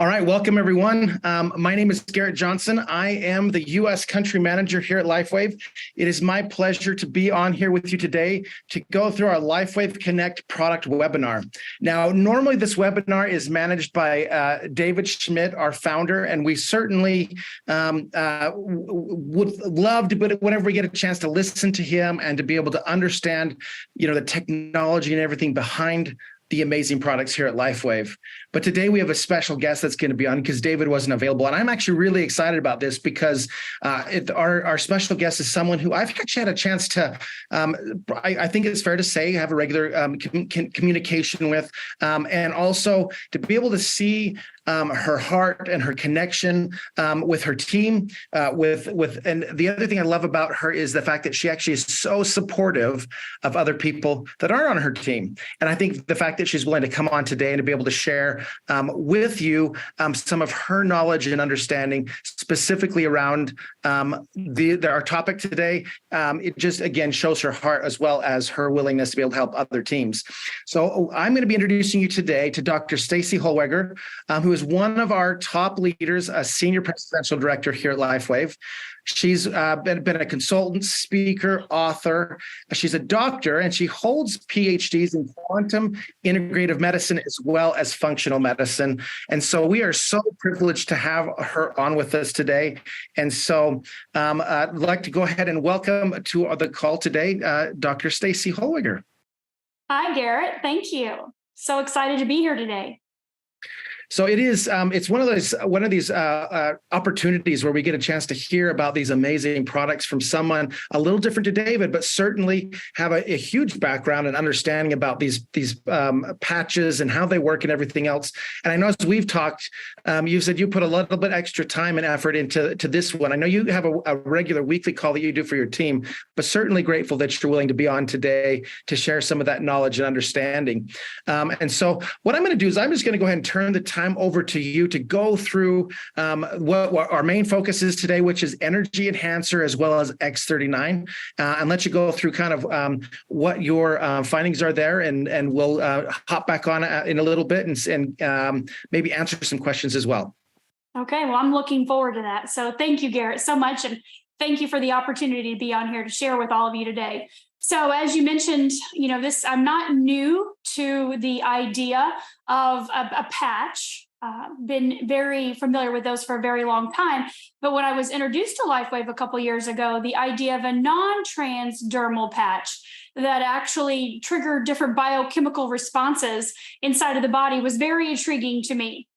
All right, welcome everyone. My name is Garrett Johnson. I am the U.S. Country Manager here at LifeWave. It is my pleasure to be on here with you today to go through our LifeWave Connect product webinar. Now, normally this webinar is managed by David Schmidt, our founder, and we certainly would love to, but whenever we get a chance to listen to him and to be able to understand, the technology and everything behind the amazing products here at LifeWave. But today we have a special guest that's going to be on because David wasn't available. And I'm actually really excited about this because our special guest is someone who I've actually had a chance to, I think it's fair to say, have a regular communication with, and also to be able to see her heart and her connection with her team, and the other thing I love about her is the fact that she actually is so supportive of other people that are on her team. And I think the fact that she's willing to come on today and to be able to share with you some of her knowledge and understanding specifically around our topic today, it just, again, shows her heart as well as her willingness to be able to help other teams. So I'm going to be introducing you today to Dr. Staci Holweger, who is one of our top leaders, a senior presidential director here at LifeWave. She's been a consultant, speaker, author. She's a doctor, and she holds PhDs in quantum integrative medicine as well as functional medicine. And so we are so privileged to have her on with us today. And so I'd like to go ahead and welcome to the call today, Dr. Staci Holweger. Hi, Garrett. Thank you. So excited to be here today. So it is. It's one of these opportunities where we get a chance to hear about these amazing products from someone a little different to David, but certainly have a huge background and understanding about these patches and how they work and everything else. And I know as we've talked, you said you put a little bit extra time and effort into this one. I know you have a regular weekly call that you do for your team, but certainly grateful that you're willing to be on today to share some of that knowledge and understanding. And so what I'm going to do is I'm just going to go ahead and turn the time over to you to go through what our main focus is today, which is energy enhancer as well as X39, and let you go through kind of what your findings are there, and we'll hop back on in a little bit and maybe answer some questions as well. Okay, well, I'm looking forward to that. So thank you, Garrett, so much, and thank you for the opportunity to be on here to share with all of you today. So as you mentioned, I'm not new to the idea of a patch. Been very familiar with those for a very long time. But when I was introduced to LifeWave a couple years ago, the idea of a non-transdermal patch that actually triggered different biochemical responses inside of the body was very intriguing to me.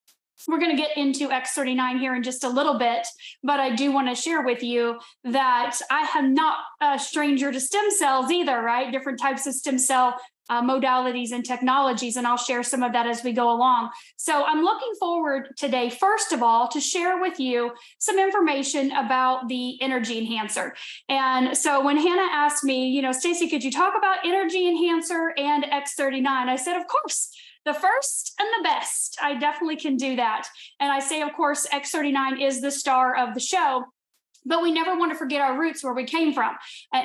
We're going to get into X39 here in just a little bit, but I do want to share with you that I am not a stranger to stem cells either, right? Different types of stem cell modalities and technologies, and I'll share some of that as we go along. So I'm looking forward today, first of all, to share with you some information about the energy enhancer. And so when Hannah asked me, Staci, could you talk about energy enhancer and X39? I said, of course. The first and the best. I definitely can do that. And I say, of course, X39 is the star of the show. But we never want to forget our roots, where we came from.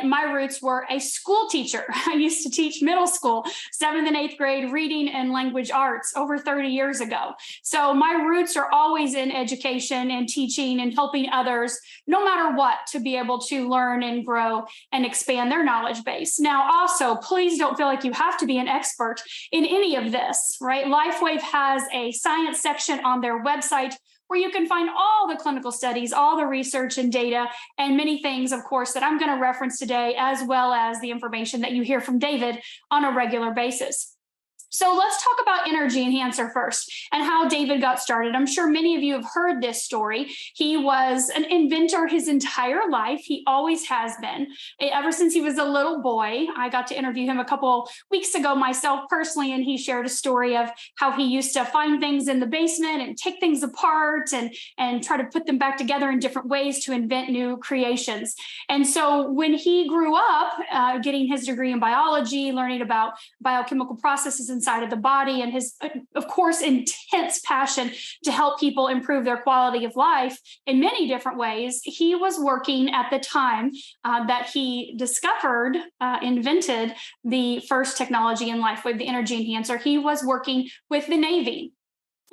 My roots were a school teacher. I used to teach middle school, 7th and 8th grade reading and language arts over 30 years ago. So my roots are always in education and teaching and helping others, no matter what, to be able to learn and grow and expand their knowledge base. Now, also, please don't feel like you have to be an expert in any of this, right? LifeWave has a science section on their website where you can find all the clinical studies, all the research and data, and many things, of course, that I'm going to reference today, as well as the information that you hear from David on a regular basis. So let's talk about energy enhancer first and how David got started. I'm sure many of you have heard this story. He was an inventor his entire life. He always has been. Ever since he was a little boy, I got to interview him a couple weeks ago myself personally, and he shared a story of how he used to find things in the basement and take things apart and try to put them back together in different ways to invent new creations. And so when he grew up, getting his degree in biology, learning about biochemical processes inside of the body, and his, of course, intense passion to help people improve their quality of life in many different ways, he was working at the time that he discovered, invented the first technology in LifeWave, the energy enhancer. He was working with the Navy.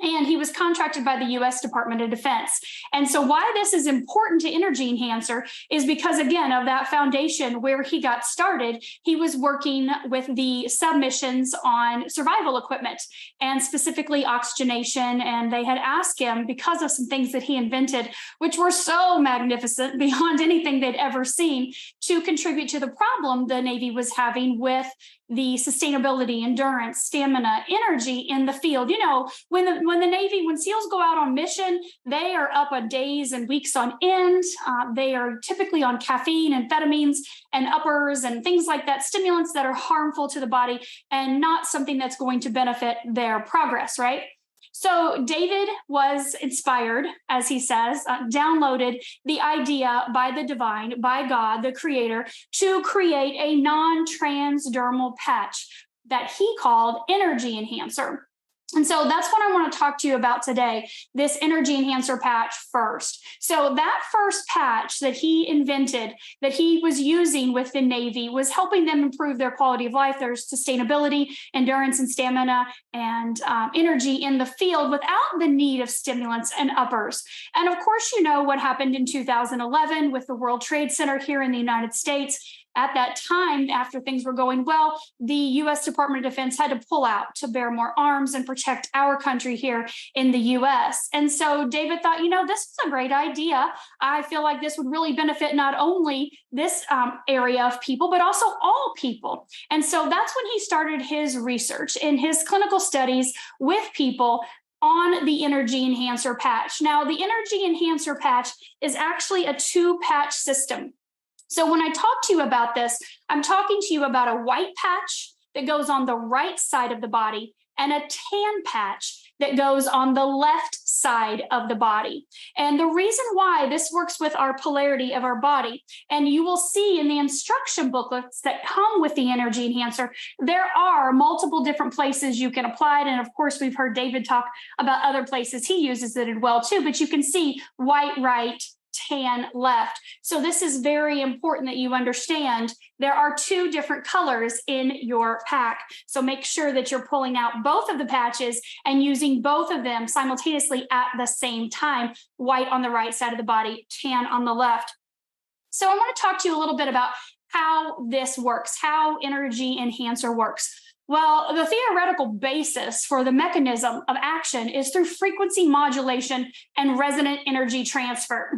And he was contracted by the US Department of Defense. And so why this is important to Energy Enhancer is because, again, of that foundation where he got started, he was working with the submissions on survival equipment and specifically oxygenation. And they had asked him, because of some things that he invented, which were so magnificent beyond anything they'd ever seen, to contribute to the problem the Navy was having with the sustainability, endurance, stamina, energy in the field. You know, when the Navy, when SEALs go out on mission, they are up on days and weeks on end. They are typically on caffeine, amphetamines, and uppers and things like that, stimulants that are harmful to the body and not something that's going to benefit their progress, right? So David was inspired, as he says, downloaded the idea by the divine, by God, the creator, to create a non-transdermal patch that he called Energy Enhancer. And so that's what I want to talk to you about today, this Energy Enhancer patch first. So that first patch that he invented, that he was using with the Navy, was helping them improve their quality of life, their sustainability, endurance and stamina, and energy in the field without the need of stimulants and uppers. And of course, you know what happened in 2011 with the World Trade Center here in the United States. At that time, after things were going well, the U.S. Department of Defense had to pull out to bear more arms and protect our country here in the U.S. And so David thought, you know, this is a great idea. I feel like this would really benefit not only this area of people, but also all people. And so that's when he started his research in his clinical studies with people on the Energy Enhancer patch. Now, the Energy Enhancer patch is actually a 2-patch system. So when I talk to you about this, I'm talking to you about a white patch that goes on the right side of the body and a tan patch that goes on the left side of the body. And the reason why this works with our polarity of our body, and you will see in the instruction booklets that come with the Energy Enhancer, there are multiple different places you can apply it. And of course, we've heard David talk about other places he uses it as well too, but you can see white right, tan left. So this is very important that you understand there are 2 different colors in your pack. So make sure that you're pulling out both of the patches and using both of them simultaneously at the same time, white on the right side of the body, tan on the left. So I want to talk to you a little bit about how this works, how Energy Enhancer works. Well, the theoretical basis for the mechanism of action is through frequency modulation and resonant energy transfer.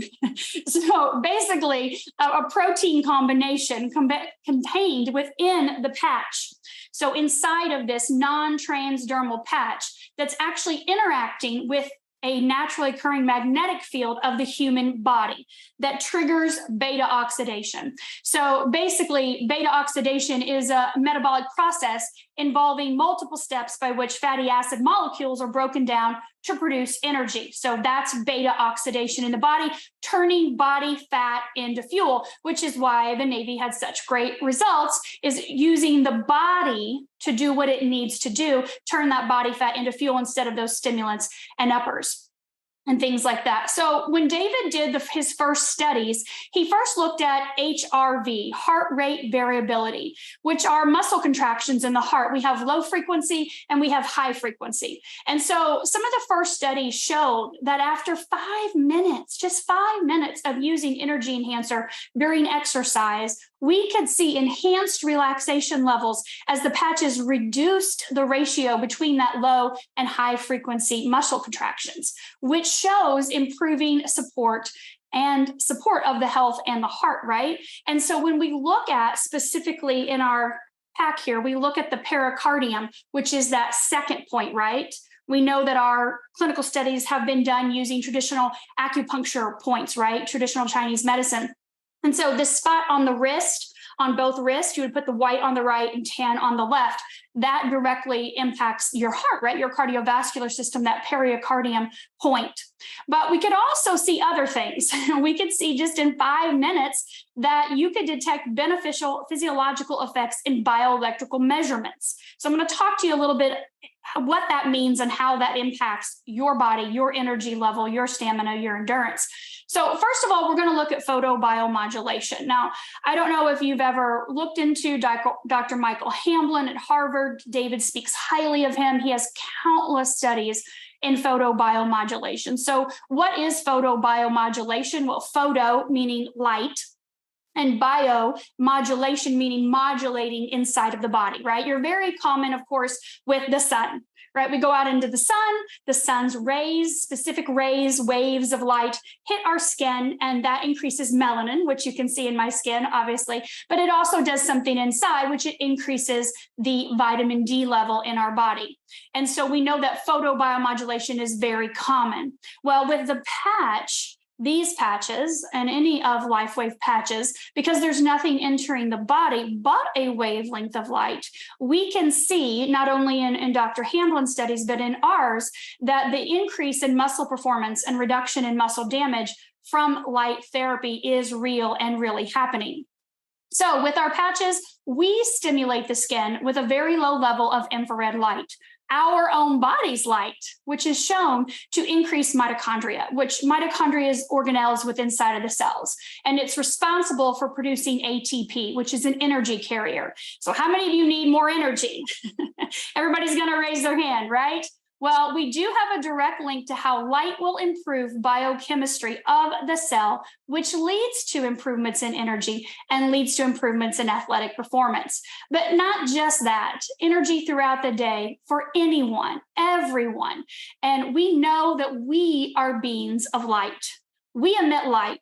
So basically, a protein combination contained within the patch. So inside of this non-transdermal patch that's actually interacting with a naturally occurring magnetic field of the human body that triggers beta oxidation. So basically, beta oxidation is a metabolic process involving multiple steps by which fatty acid molecules are broken down to produce energy. So that's beta oxidation in the body, turning body fat into fuel, which is why the Navy had such great results, is using the body to do what it needs to do, turn that body fat into fuel instead of those stimulants and uppers and things like that. So when David did his first studies, he first looked at HRV, heart rate variability, which are muscle contractions in the heart. We have low frequency and we have high frequency. And so some of the first studies showed that after 5 minutes, just 5 minutes of using Energy Enhancer during exercise, we could see enhanced relaxation levels as the patches reduced the ratio between that low and high frequency muscle contractions, which shows improving support of the health and the heart, right? And so when we look at specifically in our pack here, we look at the pericardium, which is that second point, right? We know that our clinical studies have been done using traditional acupuncture points, right? Traditional Chinese medicine. And so this spot on the wrist, on both wrists, you would put the white on the right and tan on the left. That directly impacts your heart, right? Your cardiovascular system, that pericardium point. But we could also see other things. We could see just in 5 minutes that you could detect beneficial physiological effects in bioelectrical measurements. So I'm going to talk to you a little bit what that means and how that impacts your body, your energy level, your stamina, your endurance. So first of all, we're going to look at photobiomodulation. Now, I don't know if you've ever looked into Dr. Michael Hamblin at Harvard. David speaks highly of him. He has countless studies in photobiomodulation. So what is photobiomodulation? Well, photo meaning light, and biomodulation meaning modulating inside of the body, right? You're very common, of course, with the sun, right? We go out into the sun's rays, specific rays, waves of light hit our skin, and that increases melanin, which you can see in my skin, obviously, but it also does something inside, which it increases the vitamin D level in our body. And so we know that photobiomodulation is very common. Well, with the patch, these patches and any of LifeWave patches, because there's nothing entering the body but a wavelength of light, we can see not only in Dr. Hamlin's studies, but in ours, that the increase in muscle performance and reduction in muscle damage from light therapy is real and really happening. So with our patches, we stimulate the skin with a very low level of infrared light, our own body's light, which is shown to increase mitochondria, which mitochondria is organelles within inside of the cells. And it's responsible for producing ATP, which is an energy carrier. So how many of you need more energy? Everybody's going to raise their hand, right? Well, we do have a direct link to how light will improve biochemistry of the cell, which leads to improvements in energy and leads to improvements in athletic performance. But not just that, energy throughout the day for anyone, everyone. And we know that we are beings of light. We emit light.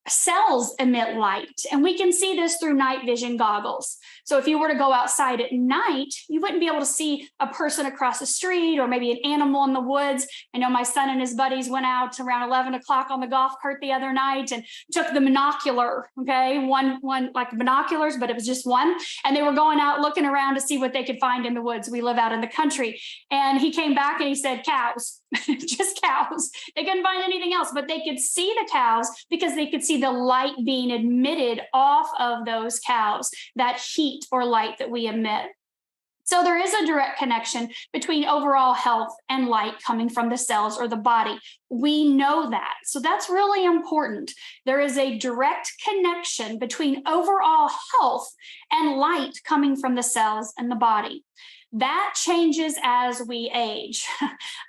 Cells emit light, and we can see this through night vision goggles. So if you were to go outside at night, you wouldn't be able to see a person across the street or maybe an animal in the woods. I know my son and his buddies went out around 11 o'clock on the golf cart the other night and took the monocular, okay, one like binoculars, but it was just one. And they were going out looking around to see what they could find in the woods. We live out in the country. And he came back and he said, cows, just cows. They couldn't find anything else, but they could see the cows because they could see the light being emitted off of those cows, that heat or light that we emit. So there is a direct connection between overall health and light coming from the cells or the body. We know that. So that's really important. There is a direct connection between overall health and light coming from the cells and the body. That changes as we age.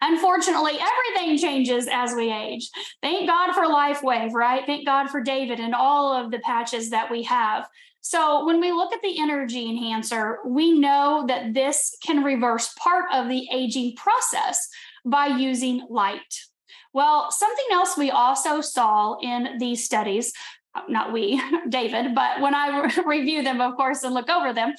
Unfortunately, everything changes as we age. Thank God for LifeWave, right? Thank God for David and all of the patches that we have. So when we look at the energy enhancer, we know that this can reverse part of the aging process by using light. Well, something else we also saw in these studies, not we, David, but when I review them, of course, and look over them,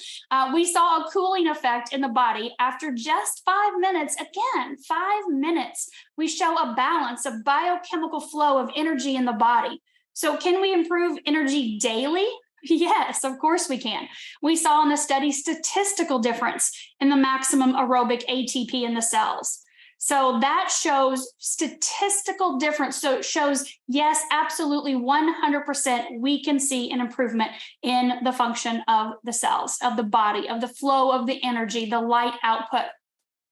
we saw a cooling effect in the body after just 5 minutes. Again, 5 minutes, we show a balance of biochemical flow of energy in the body. So can we improve energy daily? Yes, of course we can. We saw in the study statistical difference in the maximum aerobic ATP in the cells. So that shows statistical difference. So it shows, yes, absolutely 100%, we can see an improvement in the function of the cells, of the body, of the flow of the energy, the light output.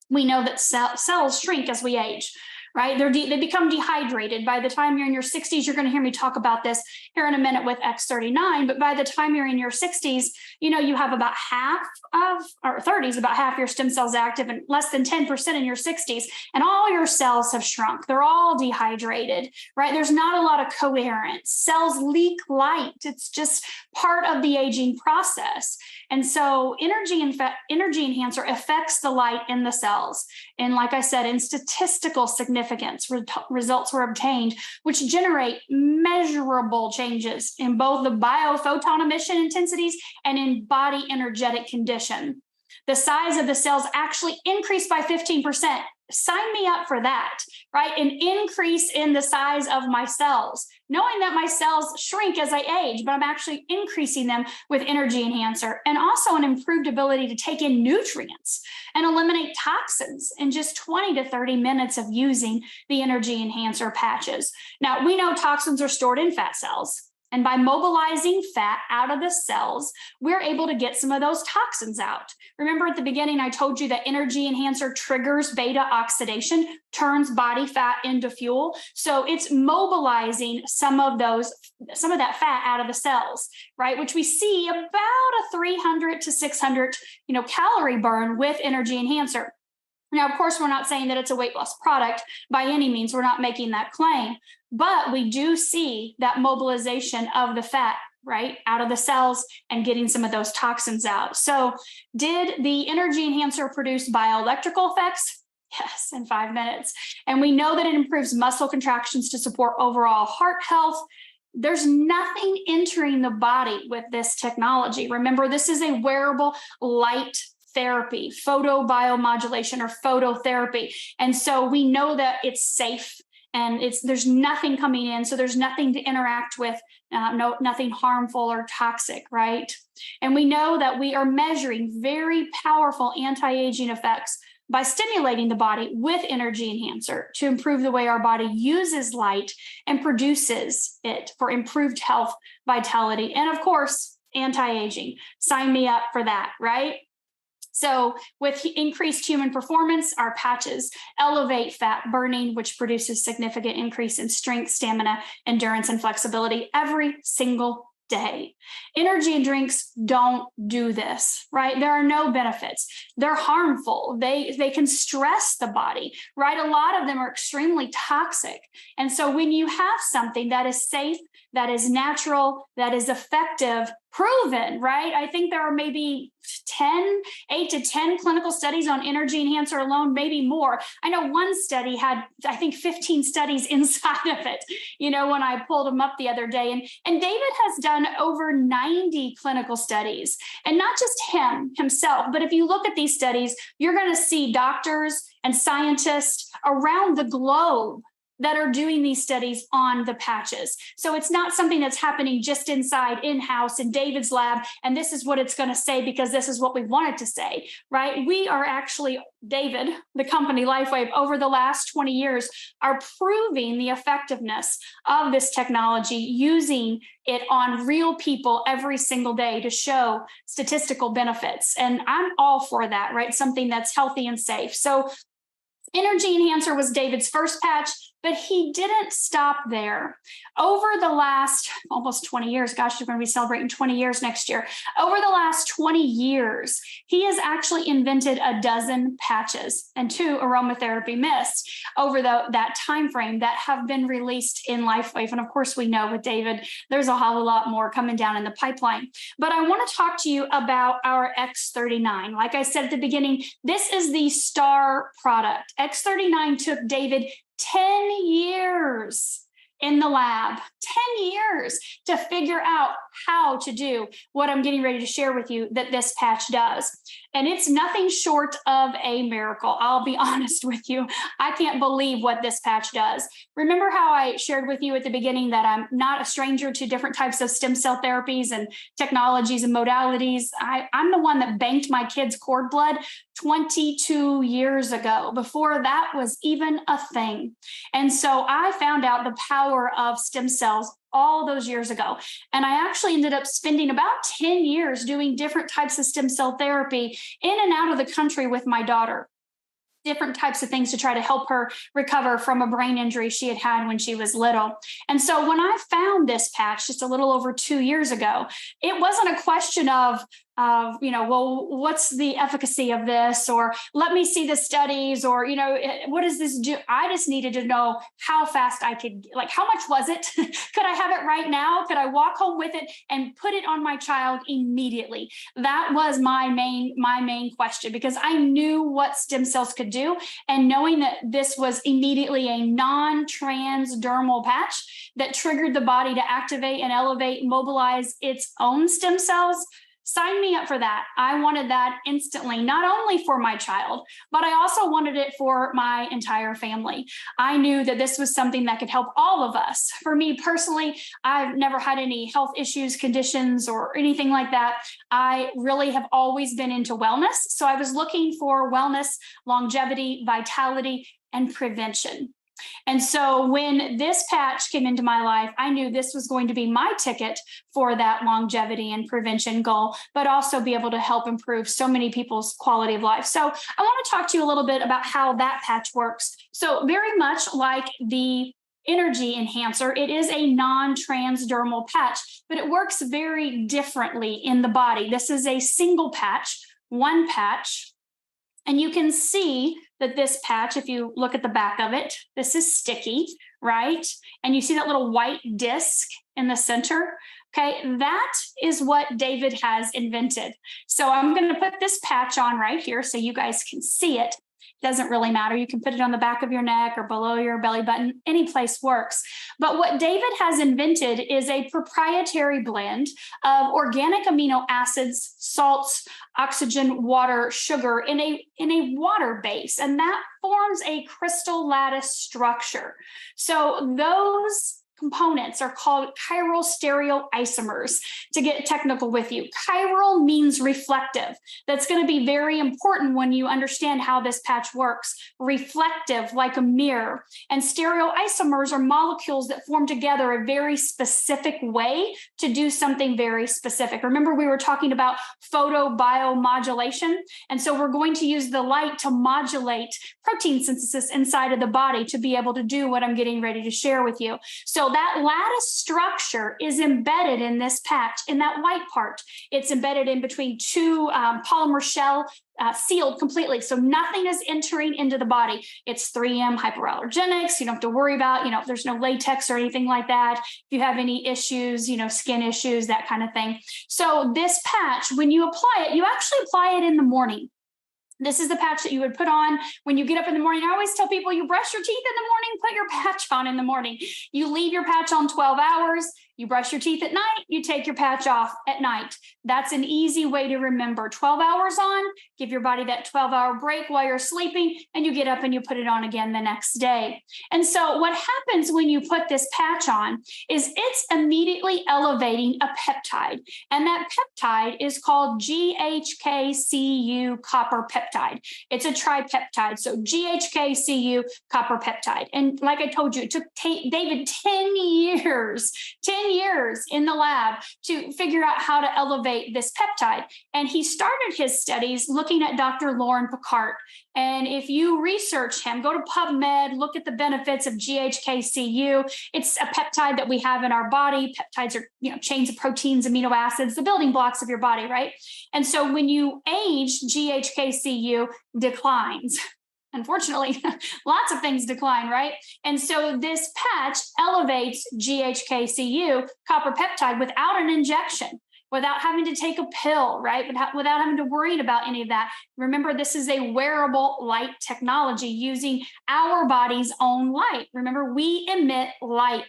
We know that cells shrink as we age, right? They become dehydrated. By the time you're in your 60s, you're going to hear me talk about this here in a minute with X39. But by the time you're in your 60s, you have about half of, or 30s, about half your stem cells active and less than 10% in your 60s. And all your cells have shrunk. They're all dehydrated, right? There's not a lot of coherence. Cells leak light. It's just part of the aging process. And so energy enhancer affects the light in the cells. And like I said, in statistical significance, results were obtained, which generate measurable changes in both the biophoton emission intensities and in body energetic condition. The size of the cells actually increased by 15%. Sign me up for that, right? An increase in the size of my cells, knowing that my cells shrink as I age, but I'm actually increasing them with energy enhancer, and also an improved ability to take in nutrients and eliminate toxins in just 20 to 30 minutes of using the energy enhancer patches. Now, we know toxins are stored in fat cells. And by mobilizing fat out of the cells, we're able to get some of those toxins out. Remember at the beginning, I told you that energy enhancer triggers beta oxidation, turns body fat into fuel. So it's mobilizing some of that fat out of the cells, right? Which we see about a 300 to 600, calorie burn with energy enhancer. Now, of course, we're not saying that it's a weight loss product by any means. We're not making that claim, but we do see that mobilization of the fat, right, out of the cells and getting some of those toxins out. So did the energy enhancer produce bioelectrical effects? Yes, in 5 minutes. And we know that it improves muscle contractions to support overall heart health. There's nothing entering the body with this technology. Remember, this is a wearable light therapy, photobiomodulation or phototherapy. And so we know that it's safe and there's nothing coming in. So there's nothing to interact with, nothing harmful or toxic, right? And we know that we are measuring very powerful anti-aging effects by stimulating the body with energy enhancer to improve the way our body uses light and produces it for improved health, vitality, and of course, anti-aging. Sign me up for that, right? So with increased human performance, our patches elevate fat burning, which produces significant increase in strength, stamina, endurance, and flexibility every single day. Energy drinks don't do this, right? There are no benefits. They're harmful. They can stress the body, right? A lot of them are extremely toxic. And so when you have something that is safe, that is natural, that is effective, proven, right? I think there are maybe 8 to 10 clinical studies on energy enhancer alone, maybe more. I know one study had, I think, 15 studies inside of it, when I pulled them up the other day. And David has done over 90 clinical studies, and not just himself, but if you look at these studies, you're going to see doctors and scientists around the globe that are doing these studies on the patches. So it's not something that's happening just in-house in David's lab, and this is what it's going to say because this is what we want it to say, right? We are actually, David, the company LifeWave, over the last 20 years, are proving the effectiveness of this technology, using it on real people every single day to show statistical benefits. And I'm all for that, right? Something that's healthy and safe. So energy enhancer was David's first patch, but he didn't stop there. Over the last almost 20 years, gosh, we're going to be celebrating 20 years next year. Over the last 20 years, he has actually invented a dozen patches and 2 aromatherapy mists over that time frame that have been released in LifeWave. And of course, we know with David, there's a whole lot more coming down in the pipeline. But I want to talk to you about our X39. Like I said at the beginning, this is the star product. X39 took David 10 years in the lab, 10 years to figure out how to do what I'm getting ready to share with you that this patch does. And it's nothing short of a miracle. I'll be honest with you. I can't believe what this patch does. Remember how I shared with you at the beginning that I'm not a stranger to different types of stem cell therapies and technologies and modalities? I'm the one that banked my kids' cord blood 22 years ago, before that was even a thing. And so I found out the power of stem cells all those years ago. And I actually ended up spending about 10 years doing different types of stem cell therapy in and out of the country with my daughter. Different types of things to try to help her recover from a brain injury she had had when she was little. And so when I found this patch just a little over 2 years ago, it wasn't a question of well, what's the efficacy of this? Or let me see the studies, or, what does this do? I just needed to know how fast I could, how much was it? Could I have it right now? Could I walk home with it and put it on my child immediately? That was my main question, because I knew what stem cells could do. And knowing that this was immediately a non-transdermal patch that triggered the body to activate and elevate, mobilize its own stem cells, sign me up for that. I wanted that instantly, not only for my child, but I also wanted it for my entire family. I knew that this was something that could help all of us. For me personally, I've never had any health issues, conditions, or anything like that. I really have always been into wellness. So I was looking for wellness, longevity, vitality, and prevention. And so when this patch came into my life, I knew this was going to be my ticket for that longevity and prevention goal, but also be able to help improve so many people's quality of life. So I want to talk to you a little bit about how that patch works. So very much like the energy enhancer, it is a non-transdermal patch, but it works very differently in the body. This is a single patch, one patch. And you can see that this patch, if you look at the back of it, this is sticky, right? And you see that little white disc in the center. Okay, that is what David has invented. So I'm going to put this patch on right here so you guys can see it. Doesn't really matter. You can put it on the back of your neck or below your belly button. Any place works. But what David has invented is a proprietary blend of organic amino acids, salts, oxygen, water, sugar in a water base. And that forms a crystal lattice structure. So those components are called chiral stereoisomers, to get technical with you. Chiral means reflective. That's going to be very important when you understand how this patch works. Reflective, like a mirror. And stereoisomers are molecules that form together a very specific way to do something very specific. Remember, we were talking about photobiomodulation. And so we're going to use the light to modulate protein synthesis inside of the body to be able to do what I'm getting ready to share with you. So that lattice structure is embedded in this patch, in that white part. It's embedded in between two polymer shell, sealed completely. So nothing is entering into the body. It's 3M hypoallergenics. You don't have to worry about, there's no latex or anything like that. If you have any issues, skin issues, that kind of thing. So this patch, when you apply it, you actually apply it in the morning. This is the patch that you would put on when you get up in the morning. I always tell people, you brush your teeth in the morning, put your patch on in the morning. You leave your patch on 12 hours. You brush your teeth at night, you take your patch off at night. That's an easy way to remember. 12 hours on, give your body that 12-hour break while you're sleeping, and you get up and you put it on again the next day. And so what happens when you put this patch on is it's immediately elevating a peptide. And that peptide is called GHKCU copper peptide. It's a tripeptide. So GHKCU copper peptide. And like I told you, it took David 10 years in the lab to figure out how to elevate this peptide. And he started his studies looking at Dr. Lauren Picard. And if you research him, go to PubMed, look at the benefits of GHKCU. It's a peptide that we have in our body. Peptides are, chains of proteins, amino acids, the building blocks of your body, right? And so when you age, GHKCU declines. Unfortunately, lots of things decline, right? And so this patch elevates GHKCU copper peptide without an injection, without having to take a pill, right? Without having to worry about any of that. Remember, this is a wearable light technology using our body's own light. Remember, we emit light.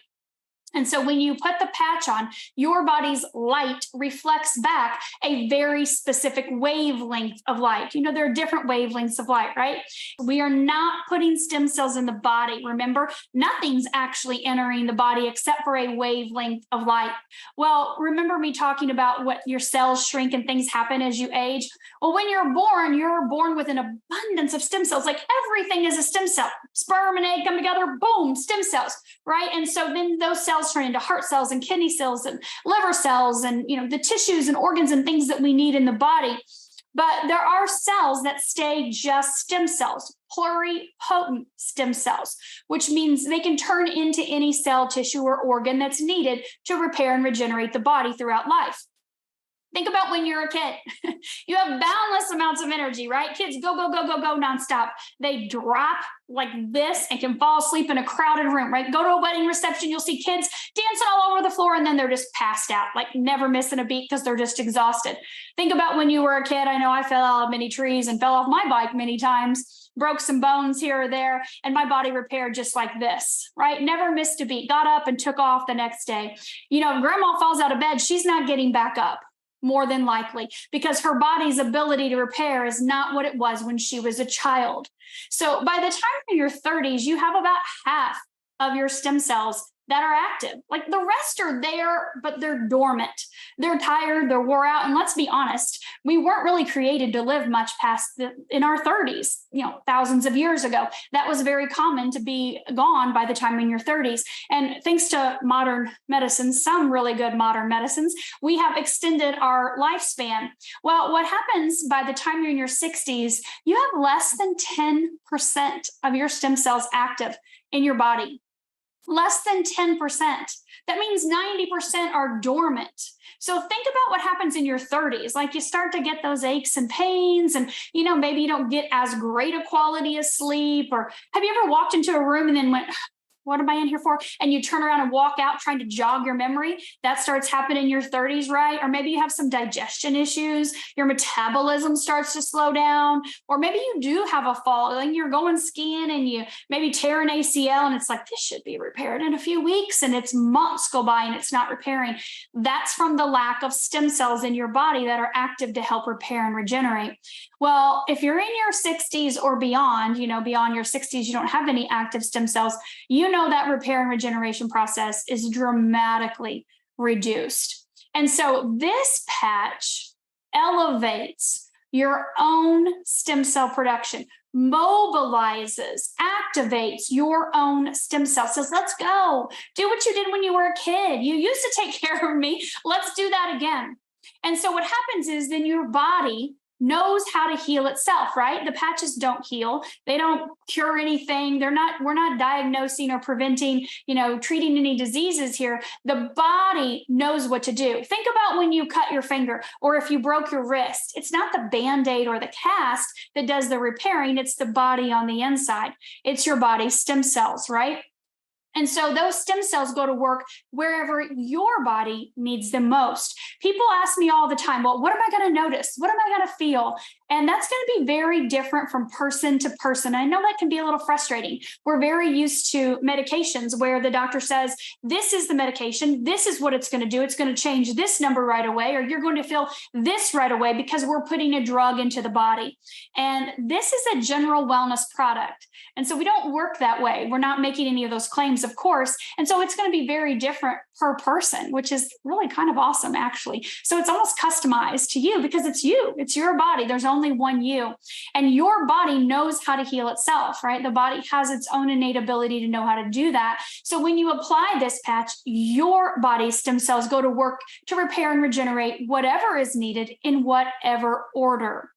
And so when you put the patch on, your body's light reflects back a very specific wavelength of light. There are different wavelengths of light, right? We are not putting stem cells in the body. Remember, nothing's actually entering the body except for a wavelength of light. Well, remember me talking about what your cells shrink and things happen as you age? Well, when you're born with an abundance of stem cells. Like everything is a stem cell. Sperm and egg come together, boom, stem cells, right? And so then those cells turn into heart cells and kidney cells and liver cells and the tissues and organs and things that we need in the body. But there are cells that stay just stem cells, pluripotent stem cells, which means they can turn into any cell, tissue, or organ that's needed to repair and regenerate the body throughout life. Think about when you're a kid. You have boundless amounts of energy, right? Kids go, go, go, go, go nonstop. They drop like this and can fall asleep in a crowded room, right? Go to a wedding reception, you'll see kids dancing all over the floor and then they're just passed out, like never missing a beat because they're just exhausted. Think about when you were a kid. I know I fell out of many trees and fell off my bike many times, broke some bones here or there, and my body repaired just like this, right? Never missed a beat, got up and took off the next day. Grandma falls out of bed, she's not getting back up. More than likely, because her body's ability to repair is not what it was when she was a child. So by the time you're in your 30s, you have about half of your stem cells that are active. Like the rest are there, but they're dormant. They're tired, they're wore out. And let's be honest, we weren't really created to live much past in our 30s, thousands of years ago. That was very common to be gone by the time in your 30s. And thanks to modern medicine, some really good modern medicines, we have extended our lifespan. Well, what happens by the time you're in your 60s, you have less than 10% of your stem cells active in your body. Less than 10%. That means 90% are dormant. So think about what happens in your 30s. Like you start to get those aches and pains, and maybe you don't get as great a quality of sleep. Or have you ever walked into a room and then went, what am I in here for? And you turn around and walk out trying to jog your memory. That starts happening in your 30s, right? Or maybe you have some digestion issues. Your metabolism starts to slow down. Or maybe you do have a fall, like you're going skiing and you maybe tear an ACL and it's like, this should be repaired in a few weeks, and it's months go by and it's not repairing. That's from the lack of stem cells in your body that are active to help repair and regenerate. Well, if you're in your 60s or beyond, beyond your 60s, you don't have any active stem cells, that repair and regeneration process is dramatically reduced. And so this patch elevates your own stem cell production, mobilizes, activates your own stem cells. Says, let's go. Do what you did when you were a kid. You used to take care of me. Let's do that again. And so what happens is then your body knows how to heal itself, right? The patches don't heal. They don't cure anything. We're not diagnosing or preventing, treating any diseases here. The body knows what to do. Think about when you cut your finger or if you broke your wrist. It's not the Band-Aid or the cast that does the repairing. It's the body on the inside. It's your body's stem cells, right? And so those stem cells go to work wherever your body needs them most. People ask me all the time, well, what am I going to notice? What am I going to feel? And that's going to be very different from person to person. I know that can be a little frustrating. We're very used to medications where the doctor says, this is the medication. This is what it's going to do. It's going to change this number right away, or you're going to feel this right away because we're putting a drug into the body. And this is a general wellness product. And so we don't work that way. We're not making any of those claims, of course. And so it's going to be very different per person, which is really kind of awesome, actually. So it's almost customized to you because it's you. It's your body. There's only one you. And your body knows how to heal itself, right? The body has its own innate ability to know how to do that. So when you apply this patch, your body's stem cells go to work to repair and regenerate whatever is needed in whatever order.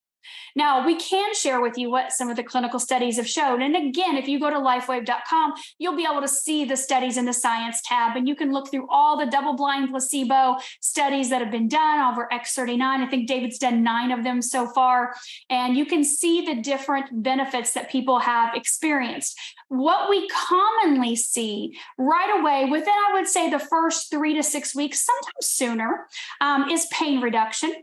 Now, we can share with you what some of the clinical studies have shown. And again, if you go to lifewave.com, you'll be able to see the studies in the science tab, and you can look through all the double-blind placebo studies that have been done over X39. I think David's done 9 of them so far, and you can see the different benefits that people have experienced. What we commonly see right away within, I would say, the first 3 to 6 weeks, sometimes sooner, is pain reduction.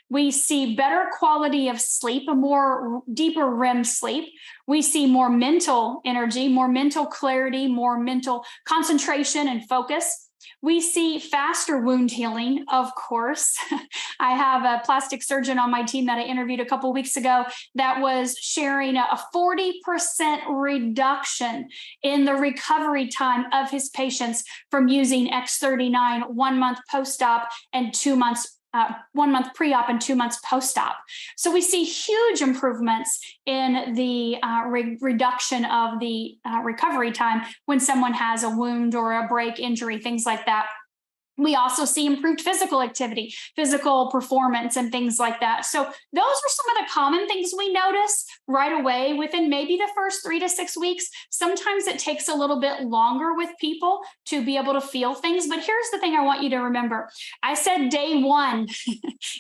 We see better quality of sleep, a more deeper REM sleep. We see more mental energy, more mental clarity, more mental concentration and focus. We see faster wound healing, of course. I have a plastic surgeon on my team that I interviewed a couple of weeks ago that was sharing a 40% reduction in the recovery time of his patients from using X39 1 month post-op and 2 months 1 month pre-op and 2 months post-op. So we see huge improvements in the reduction of the recovery time when someone has a wound or a break, injury, things like that. We also see improved physical activity, physical performance, and things like that. So those are some of the common things we notice right away within maybe the first 3 to 6 weeks. Sometimes it takes a little bit longer with people to be able to feel things. But here's the thing I want you to remember. I said day one,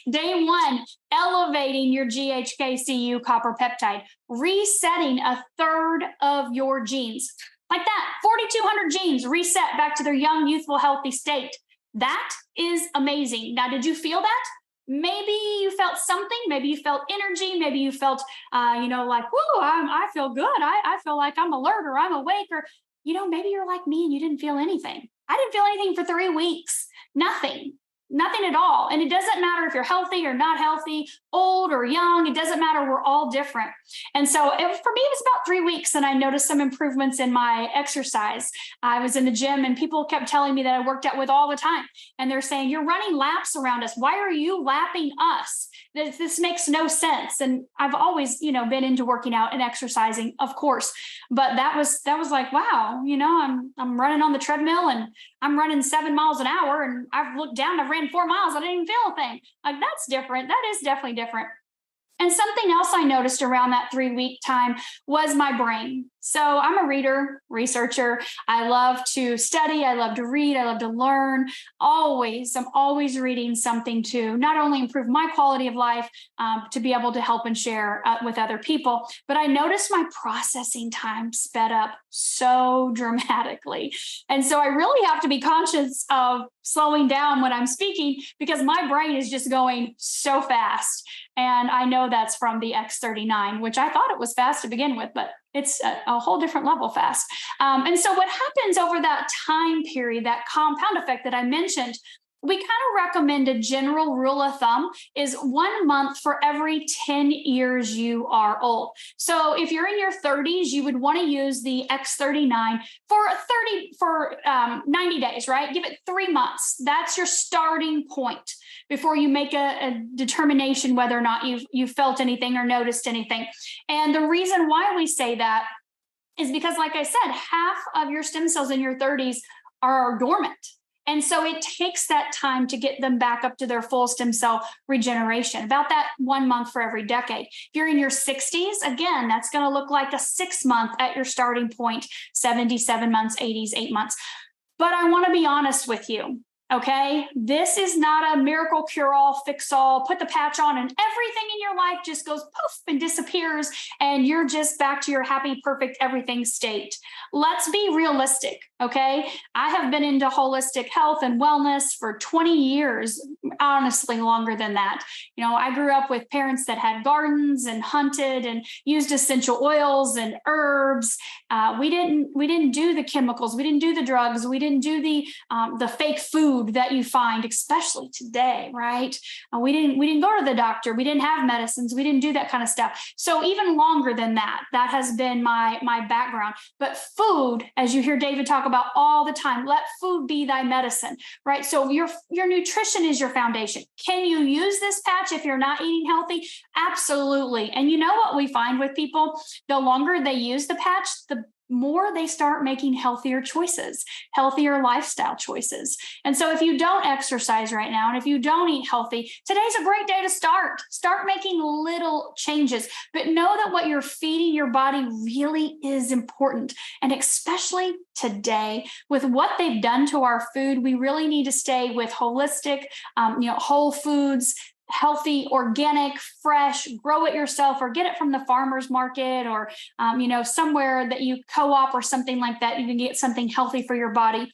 day one, elevating your GHK-Cu copper peptide, resetting a third of your genes. Like that, 4,200 genes reset back to their young, youthful, healthy state. That is amazing. Now, did you feel that? Maybe you felt something. Maybe you felt energy. Maybe you felt, like, whoa, I feel good. I feel like I'm alert or I'm awake. Or, maybe you're like me and you didn't feel anything. I didn't feel anything for 3 weeks. Nothing at all. And it doesn't matter if you're healthy or not healthy, old or young. It doesn't matter. We're all different. And so for me, it was about 3 weeks, and I noticed some improvements in my exercise. I was in the gym, and people kept telling me that I worked out with all the time. And they're saying, you're running laps around us. Why are you lapping us? This makes no sense. And I've always, been into working out and exercising, of course. But that was like, wow, I'm running on the treadmill and I'm running 7 miles an hour, and I've looked down, I've ran 4 miles. I didn't even feel a thing. Like, that's different. That is definitely different. And something else I noticed around that 3 week time was my brain. So I'm a reader, researcher. I love to study. I love to read. I love to learn. I'm always reading something to not only improve my quality of life, to be able to help and share with other people, but I noticed my processing time sped up so dramatically. And so I really have to be conscious of slowing down when I'm speaking because my brain is just going so fast. And I know that's from the X39, which I thought it was fast to begin with, but it's a whole different level fast. And so what happens over that time period, that compound effect that I mentioned, we kind of recommend a general rule of thumb is 1 month for every 10 years you are old. So if you're in your 30s, you would want to use the X39 for 90 days, right? Give it 3 months. That's your starting point before you make a determination whether or not you've felt anything or noticed anything. And the reason why we say that is because, like I said, half of your stem cells in your 30s are dormant. And so it takes that time to get them back up to their full stem cell regeneration, about that 1 month for every decade. If you're in your 60s, again, that's going to look like a 6 month at your starting point, 77 months, 80s, 8 months. But I want to be honest with you. Okay, this is not a miracle cure-all, fix-all, put the patch on and everything in your life just goes poof and disappears and you're just back to your happy, perfect, everything state. Let's be realistic, okay? I have been into holistic health and wellness for 20 years, honestly longer than that. You know, I grew up with parents that had gardens and hunted and used essential oils and herbs. We didn't do the chemicals, we didn't do the drugs, we didn't do the fake food that you find, especially today, right? We didn't go to the doctor. We didn't have medicines. We didn't do that kind of stuff. So even longer than that has been my background. But food, as you hear David talk about all the time, let food be thy medicine, right? So your nutrition is your foundation. Can you use this patch if you're not eating healthy? Absolutely. And you know what we find with people? The longer they use the patch, the more they start making healthier choices, healthier lifestyle choices. And so if you don't exercise right now, and if you don't eat healthy, today's a great day to start making little changes, but know that what you're feeding your body really is important. And especially today with what they've done to our food, we really need to stay with holistic, whole foods, healthy, organic, fresh, grow it yourself or get it from the farmer's market or, somewhere that you co-op or something like that. You can get something healthy for your body.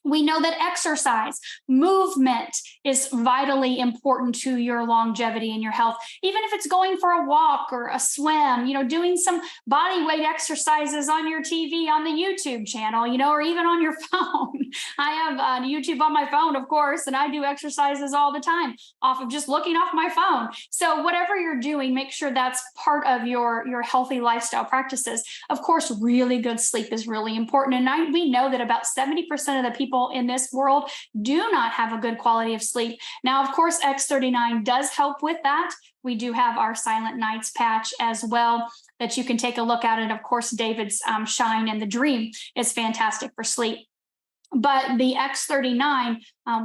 We know that exercise, movement is vitally important to your longevity and your health. Even if it's going for a walk or a swim, doing some body weight exercises on your TV, on the YouTube channel, or even on your phone. I have YouTube on my phone, of course, and I do exercises all the time off of just looking off my phone. So whatever you're doing, make sure that's part of your healthy lifestyle practices. Of course, really good sleep is really important. And we know that about 70% of the people in this world do not have a good quality of sleep. Now, of course, X39 does help with that. We do have our Silent Nights patch as well that you can take a look at. And of course, David's Shine and the Dream is fantastic for sleep. But the X39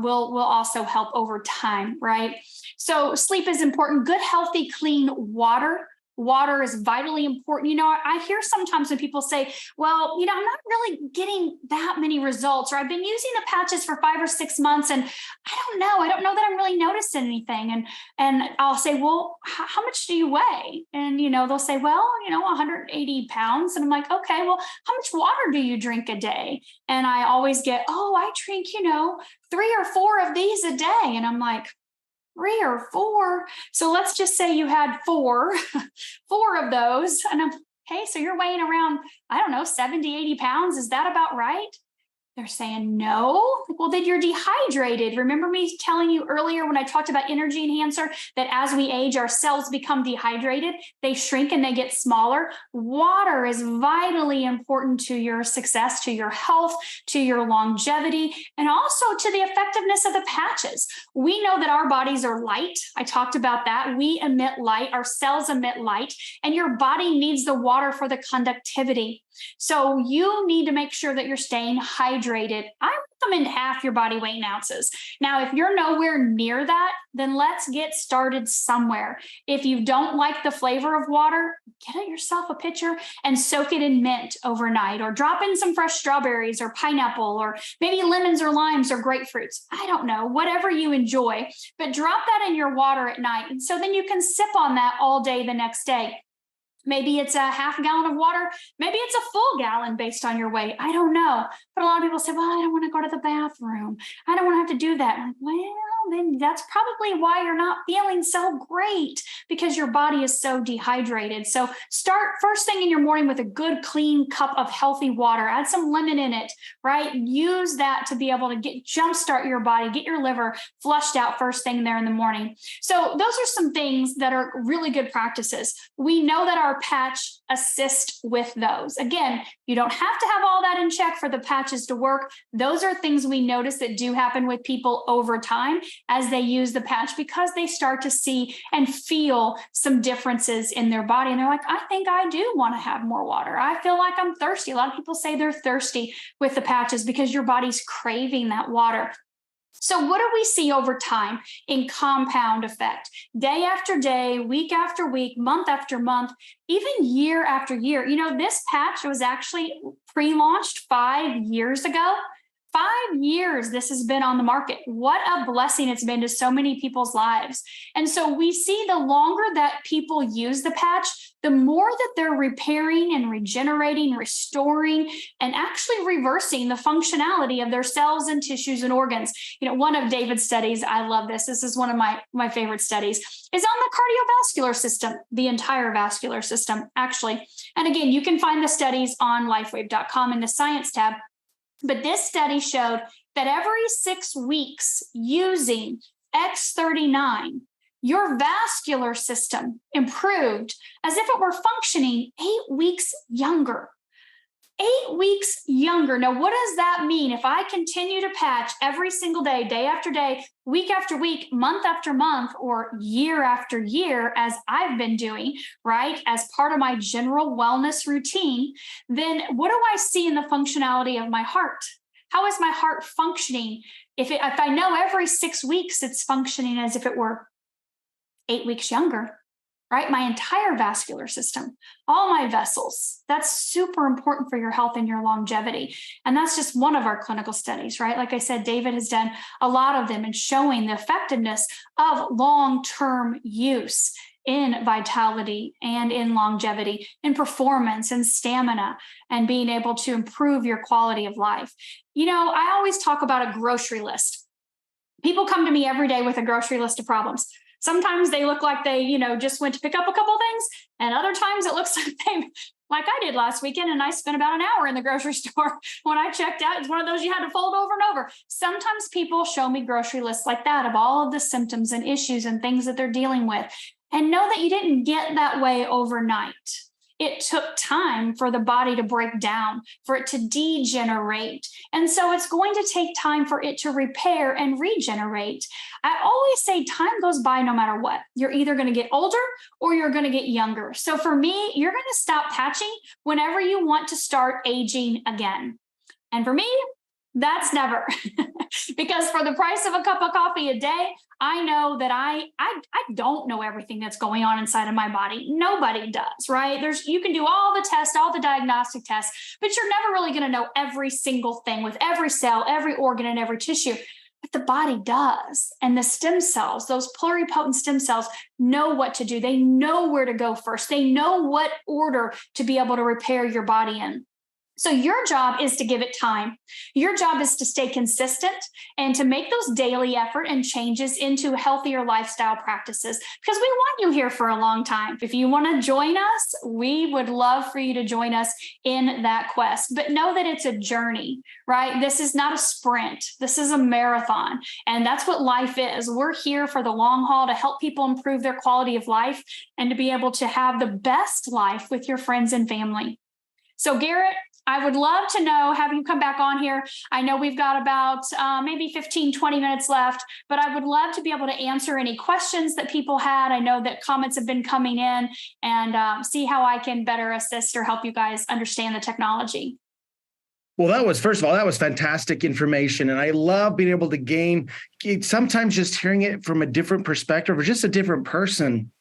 will also help over time, right? So sleep is important. Good, healthy, clean water. Water is vitally important. I hear sometimes when people say, well, I'm not really getting that many results, or I've been using the patches for 5 or 6 months and I don't know that I'm really noticing anything. And I'll say, well, how much do you weigh? And, they'll say, well, 180 pounds. And I'm like, okay, well, how much water do you drink a day? And I always get, I drink, 3 or 4 of these a day. And I'm like, 3 or 4. So let's just say you had 4 of those. And okay, so you're weighing around, 70, 80 pounds. Is that about right? They're saying no. Well, then you're dehydrated. Remember me telling you earlier when I talked about energy enhancer that as we age, our cells become dehydrated. They shrink and they get smaller. Water is vitally important to your success, to your health, to your longevity, and also to the effectiveness of the patches. We know that our bodies are light. I talked about that. We emit light. Our cells emit light, and your body needs the water for the conductivity. So you need to make sure that you're staying hydrated. I recommend half your body weight in ounces. Now, if you're nowhere near that, then let's get started somewhere. If you don't like the flavor of water, get yourself a pitcher and soak it in mint overnight, or drop in some fresh strawberries or pineapple, or maybe lemons or limes or grapefruits. I don't know, whatever you enjoy, but drop that in your water at night. And so then you can sip on that all day the next day. Maybe it's a half gallon of water. Maybe it's a full gallon based on your weight. I don't know. But a lot of people say, well, I don't want to go to the bathroom. I don't want to have to do that. I'm like, well, then that's probably why you're not feeling so great, because your body is so dehydrated. So start first thing in your morning with a good, clean cup of healthy water. Add some lemon in it, right? Use that to be able to jumpstart your body, get your liver flushed out first thing there in the morning. So those are some things that are really good practices. We know that our patch assist with those. Again, you don't have to have all that in check for the patches to work. Those are things we notice that do happen with people over time as they use the patch, because they start to see and feel some differences in their body. And they're like, I think I do want to have more water. I feel like I'm thirsty. A lot of people say they're thirsty with the patches because your body's craving that water. So what do we see over time in compound effect? Day after day, week after week, month after month, even year after year. This patch was actually pre-launched 5 years ago. 5 years this has been on the market. What a blessing it's been to so many people's lives. And so we see the longer that people use the patch, the more that they're repairing and regenerating, restoring, and actually reversing the functionality of their cells and tissues and organs. One of David's studies, I love this. This is one of my favorite studies, is on the cardiovascular system, the entire vascular system, actually. And again, you can find the studies on LifeWave.com in the science tab. But this study showed that every 6 weeks using X39, your vascular system improved as if it were functioning 8 weeks younger. 8 weeks younger. Now, what does that mean? If I continue to patch every single day, day after day, week after week, month after month, or year after year, as I've been doing, right, as part of my general wellness routine, then what do I see in the functionality of my heart? How is my heart functioning? If I know every 6 weeks it's functioning as if it were 8 weeks younger, right? My entire vascular system, all my vessels, that's super important for your health and your longevity. And that's just one of our clinical studies, right? Like I said, David has done a lot of them and showing the effectiveness of long-term use in vitality and in longevity, in performance and stamina, and being able to improve your quality of life. I always talk about a grocery list. People come to me every day with a grocery list of problems. Sometimes they look like they, just went to pick up a couple things. And other times it looks like I did last weekend, and I spent about an hour in the grocery store when I checked out. It's one of those you had to fold over and over. Sometimes people show me grocery lists like that of all of the symptoms and issues and things that they're dealing with. And know that you didn't get that way overnight. It took time for the body to break down, for it to degenerate. And so it's going to take time for it to repair and regenerate. I always say time goes by no matter what. You're either going to get older or you're going to get younger. So for me, you're going to stop patching whenever you want to start aging again. And for me, that's never. Because for the price of a cup of coffee a day, I know that I don't know everything that's going on inside of my body. Nobody does, right? You can do all the tests, all the diagnostic tests, but you're never really going to know every single thing with every cell, every organ, and every tissue. But the body does. And the stem cells, those pluripotent stem cells, know what to do. They know where to go first. They know what order to be able to repair your body in. So your job is to give it time. Your job is to stay consistent and to make those daily effort and changes into healthier lifestyle practices, because we want you here for a long time. If you want to join us, we would love for you to join us in that quest. But know that it's a journey, right? This is not a sprint. This is a marathon. And that's what life is. We're here for the long haul to help people improve their quality of life and to be able to have the best life with your friends and family. So Garrett, I would love to have you come back on here. I know we've got about maybe 15, 20 minutes left, but I would love to be able to answer any questions that people had. I know that comments have been coming in, and see how I can better assist or help you guys understand the technology. Well, first of all, that was fantastic information. And I love being able to gain, sometimes just hearing it from a different perspective or just a different person,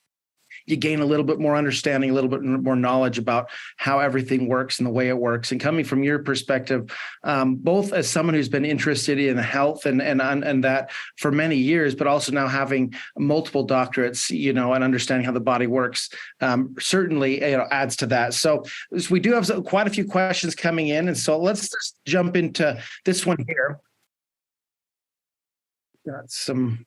you gain a little bit more understanding, a little bit more knowledge about how everything works and the way it works. And coming from your perspective, both as someone who's been interested in health and that for many years, but also now having multiple doctorates, and understanding how the body works, certainly adds to that. So we do have quite a few questions coming in, and so let's just jump into this one here. Got some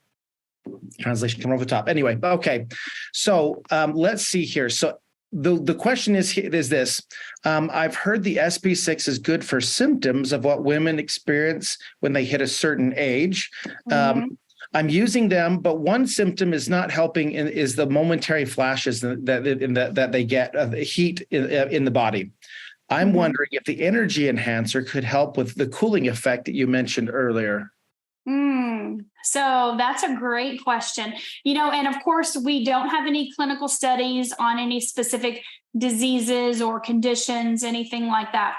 translation coming over the top. Anyway, okay. So let's see here. So the question is this. I've heard the SB6 is good for symptoms of what women experience when they hit a certain age. I'm using them, but one symptom is not helping is the momentary flashes that they get of the heat in the body. I'm wondering if the energy enhancer could help with the cooling effect that you mentioned earlier. So that's a great question. And of course, we don't have any clinical studies on any specific diseases or conditions, anything like that.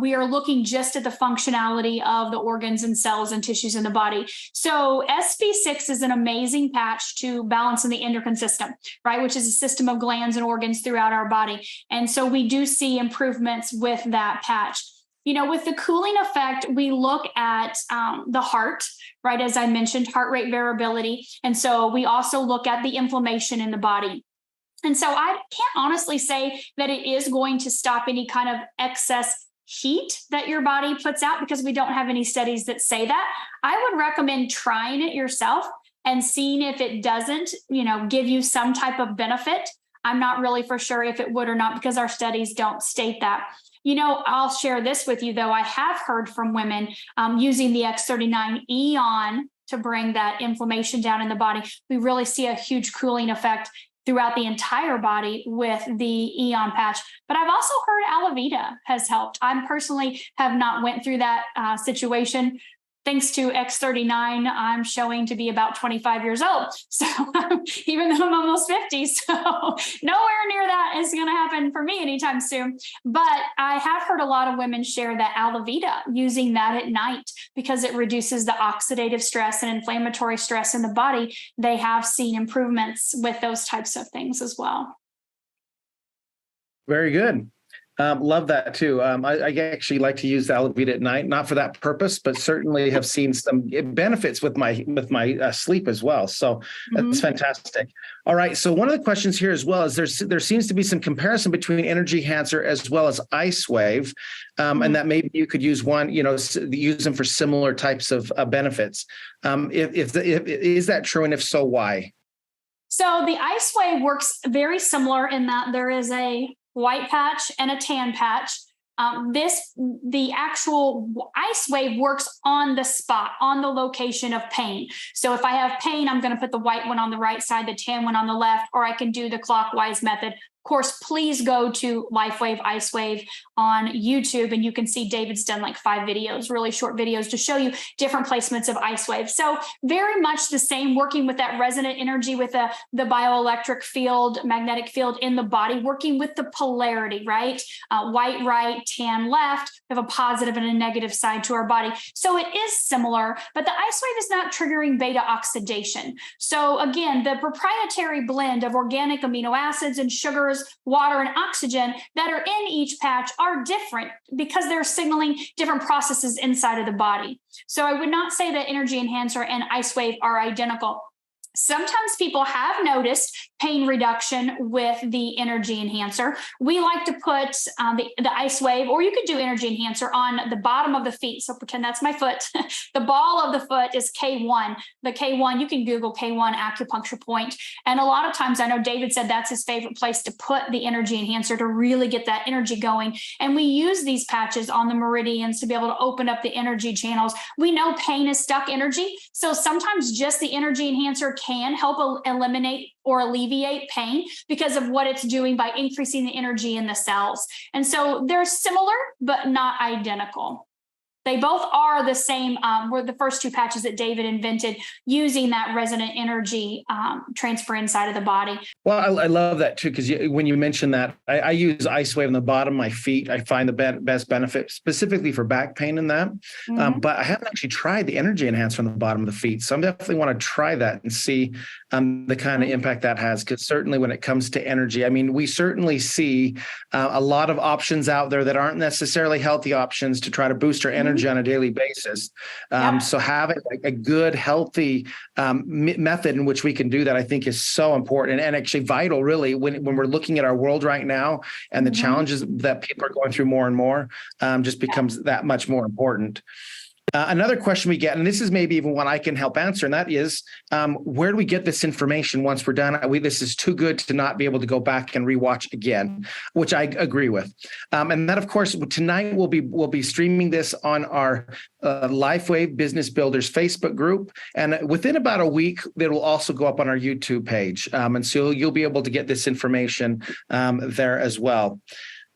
We are looking just at the functionality of the organs and cells and tissues in the body. So SB6 is an amazing patch to balance in the endocrine system, right? Which is a system of glands and organs throughout our body. And so we do see improvements with that patch. With the cooling effect, we look at the heart, right? As I mentioned, heart rate variability. And so we also look at the inflammation in the body. And so I can't honestly say that it is going to stop any kind of excess heat that your body puts out because we don't have any studies that say that. I would recommend trying it yourself and seeing if it doesn't, give you some type of benefit. I'm not really for sure if it would or not because our studies don't state that. I'll share this with you, though. I have heard from women using the X39 Eon to bring that inflammation down in the body. We really see a huge cooling effect throughout the entire body with the Eon patch. But I've also heard Alavita has helped. I personally have not went through that situation. Thanks to X39, I'm showing to be about 25 years old. So even though I'm almost 50, so nowhere near that is going to happen for me anytime soon. But I have heard a lot of women share that Alavita, using that at night because it reduces the oxidative stress and inflammatory stress in the body. They have seen improvements with those types of things as well. Very good. Love that too. I actually like to use the Alavita at night, not for that purpose, but certainly have seen some benefits with my sleep as well. So that's fantastic. All right. So one of the questions here as well is there seems to be some comparison between Energy Enhancer as well as IceWave, and that maybe you could use one, use them for similar types of benefits. Is that true, and if so, why? So the IceWave works very similar in that there is a white patch and a tan patch. The actual IceWave works on the spot, on the location of pain. So if I have pain, I'm going to put the white one on the right side, the tan one on the left, or I can do the clockwise method. Of course, please go to LifeWave IceWave on YouTube, and you can see David's done like 5 videos, really short videos to show you different placements of IceWave. So very much the same, working with that resonant energy with the bioelectric field, magnetic field in the body, working with the polarity, right? White right, tan left. We have a positive and a negative side to our body. So it is similar, but the IceWave is not triggering beta oxidation. So again, the proprietary blend of organic amino acids and sugars, water, and oxygen that are in each patch are different because they're signaling different processes inside of the body. So I would not say that Energy Enhancer and IceWave are identical. Sometimes people have noticed pain reduction with the Energy Enhancer. We like to put the IceWave, or you could do Energy Enhancer on the bottom of the feet. So pretend that's my foot. The ball of the foot is K1. The K1, you can Google K1 acupuncture point. And a lot of times, I know David said that's his favorite place to put the Energy Enhancer to really get that energy going. And we use these patches on the meridians to be able to open up the energy channels. We know pain is stuck energy. So sometimes just the Energy Enhancer can help eliminate or alleviate pain because of what it's doing by increasing the energy in the cells. And so they're similar, but not identical. They both are the same, were the first two patches that David invented using that resonant energy transfer inside of the body. Well, I love that too, because when you mentioned that, I use IceWave on the bottom of my feet. I find the best benefit specifically for back pain in that. But I haven't actually tried the energy enhancer on the bottom of the feet. So I definitely want to try that and see the kind of impact that has, because certainly when it comes to energy, I mean, we certainly see a lot of options out there that aren't necessarily healthy options to try to boost our energy on a daily basis. So having a good, healthy method in which we can do that, I think is so important and actually vital, really, when we're looking at our world right now and the challenges that people are going through more and more, just becomes that much more important. Another question we get, and this is maybe even one I can help answer, and that is, where do we get this information once we're done? This is too good to not be able to go back and rewatch again, which I agree with. And that, of course, tonight we'll be streaming this on our LifeWave Business Builders Facebook group, and within about a week, it'll also go up on our YouTube page, and so you'll be able to get this information there as well.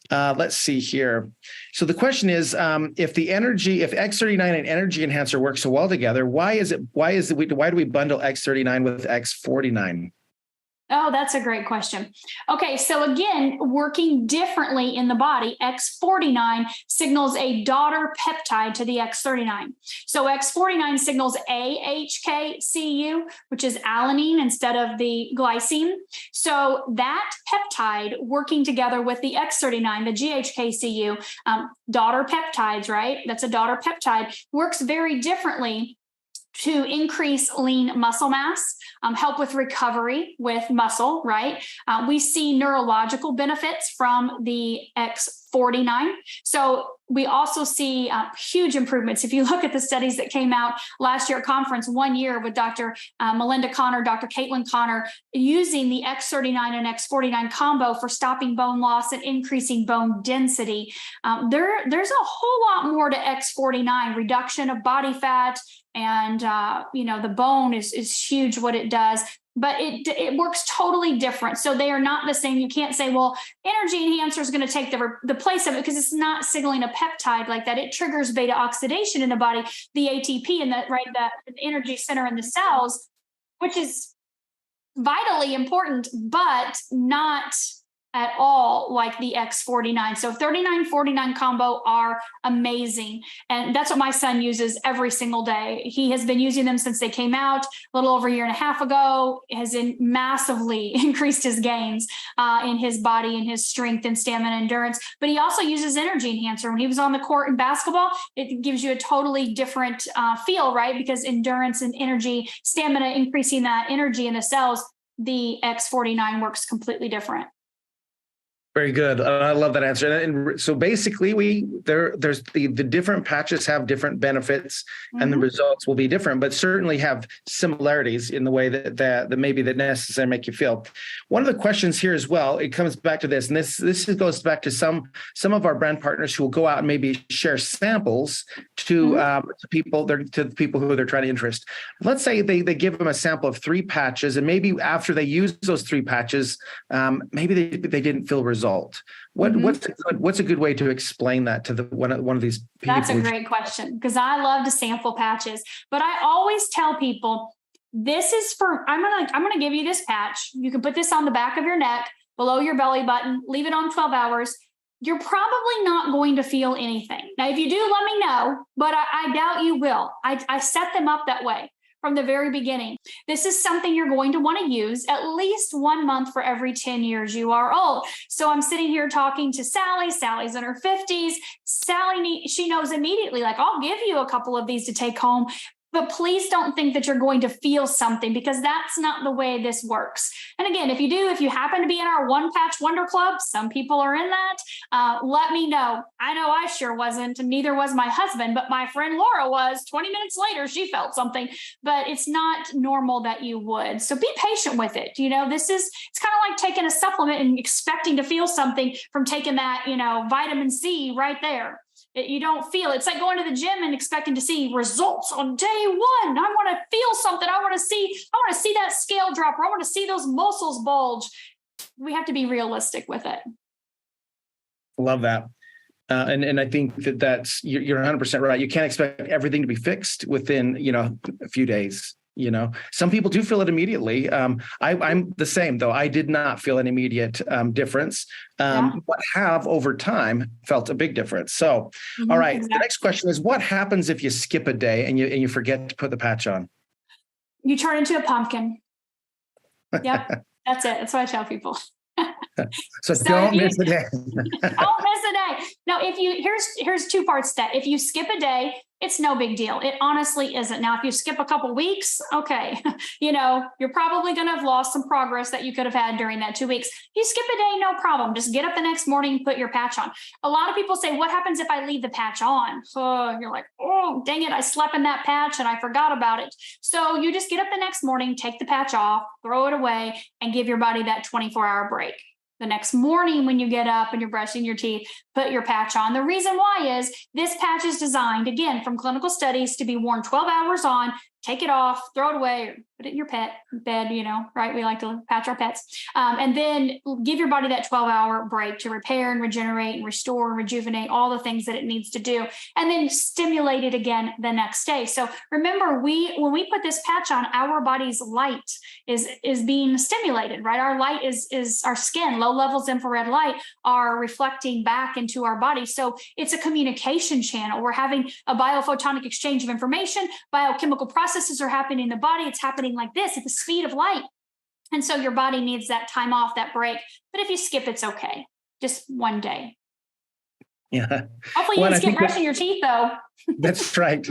Let's see here. So the question is, if X39 and Energy Enhancer work so well together, why do we bundle X39 with X49? Oh, that's a great question. Okay, so again, working differently in the body, X49 signals a daughter peptide to the X39. So X49 signals AHKCU, which is alanine instead of the glycine. So that peptide working together with the X39, the GHKCU, daughter peptides, right? That's a daughter peptide, works very differently to increase lean muscle mass, help with recovery with muscle, right? We see neurological benefits from the X49. So we also see huge improvements. If you look at the studies that came out last year at conference, 1 year with Dr. Melinda Connor, Dr. Caitlin Connor, using the X39 and X49 combo for stopping bone loss and increasing bone density. There's a whole lot more to X49, reduction of body fat, and the bone is huge what it does, but it works totally different. So they are not the same. You can't say, well, energy enhancer is going to take the place of it, because it's not signaling a peptide like that. It triggers beta oxidation in the body, the ATP and the energy center in the cells, which is vitally important, but not at all like the X49. So 39-49 combo are amazing. And that's what my son uses every single day. He has been using them since they came out a little over a year and a half ago, has massively increased his gains in his body and his strength and stamina endurance. But he also uses energy enhancer. When he was on the court in basketball, it gives you a totally different feel, right? Because endurance and energy, stamina, increasing that energy in the cells, the X49 works completely different. Very good. I love that answer. And so basically, there's the different patches have different benefits, and the results will be different, but certainly have similarities in the way that maybe that necessarily make you feel. One of the questions here as well, it comes back to this, and this goes back to some of our brand partners who will go out and maybe share samples to people who they're trying to interest. Let's say they give them a sample of 3 patches, and maybe after they use those 3 patches, maybe they didn't feel results. What's a good way to explain that to one of these people? That's a great question, because I love to sample patches, but I always tell people, this is I'm gonna give you this patch. You can put this on the back of your neck, below your belly button, leave it on 12 hours. You're probably not going to feel anything. Now, if you do, let me know, but I doubt you will. I set them up that way from the very beginning. This is something you're going to want to use at least 1 month for every 10 years you are old. So I'm sitting here talking to Sally. Sally's in her 50s. She knows immediately, like, I'll give you a couple of these to take home. But please don't think that you're going to feel something, because that's not the way this works. And again, if you happen to be in our One Patch Wonder Club, some people are in that, let me know. I know I sure wasn't, and neither was my husband, but my friend Laura was. 20 minutes later, she felt something, but it's not normal that you would. So be patient with it. It's kind of like taking a supplement and expecting to feel something from taking that, vitamin C right there. You don't feel it. It's like going to the gym and expecting to see results on day 1. I want to feel something. I want to see that scale drop, or I want to see those muscles bulge. We have to be realistic with it. Love that. And I think that's you're 100% right. You can't expect everything to be fixed within, a few days. Some people do feel it immediately. I'm the same, though. I did not feel an immediate difference, but have over time felt a big difference. So, all right. Exactly. The next question is, what happens if you skip a day and you forget to put the patch on? You turn into a pumpkin. Yep, that's it. That's what I tell people. So don't miss a day. Don't miss a day. Now, here's two parts to that. If you skip a day, it's no big deal. It honestly isn't. Now, if you skip a couple weeks, okay, you're probably going to have lost some progress that you could have had during that 2 weeks. You skip a day, no problem. Just get up the next morning and put your patch on. A lot of people say, what happens if I leave the patch on? You're like, oh, dang it, I slept in that patch and I forgot about it. So you just get up the next morning, take the patch off, throw it away, and give your body that 24-hour break. The next morning when you get up and you're brushing your teeth, put your patch on. The reason why is this patch is designed, again, from clinical studies to be worn 12 hours on, take it off, throw it away, or put it in your pet bed, right? We like to patch our pets. And then give your body that 12-hour break to repair and regenerate and restore and rejuvenate all the things that it needs to do. And then stimulate it again the next day. So remember, when we put this patch on, our body's light is being stimulated, right? Our light is our skin. Low levels infrared light are reflecting back into our body. So it's a communication channel. We're having a biophotonic exchange of information. Biochemical processes are happening in the body. It's happening like this at the speed of light. And so your body needs that time off, that break. But if you skip, it's okay. Just one day. Yeah. Hopefully you skip brushing your teeth, though. That's right.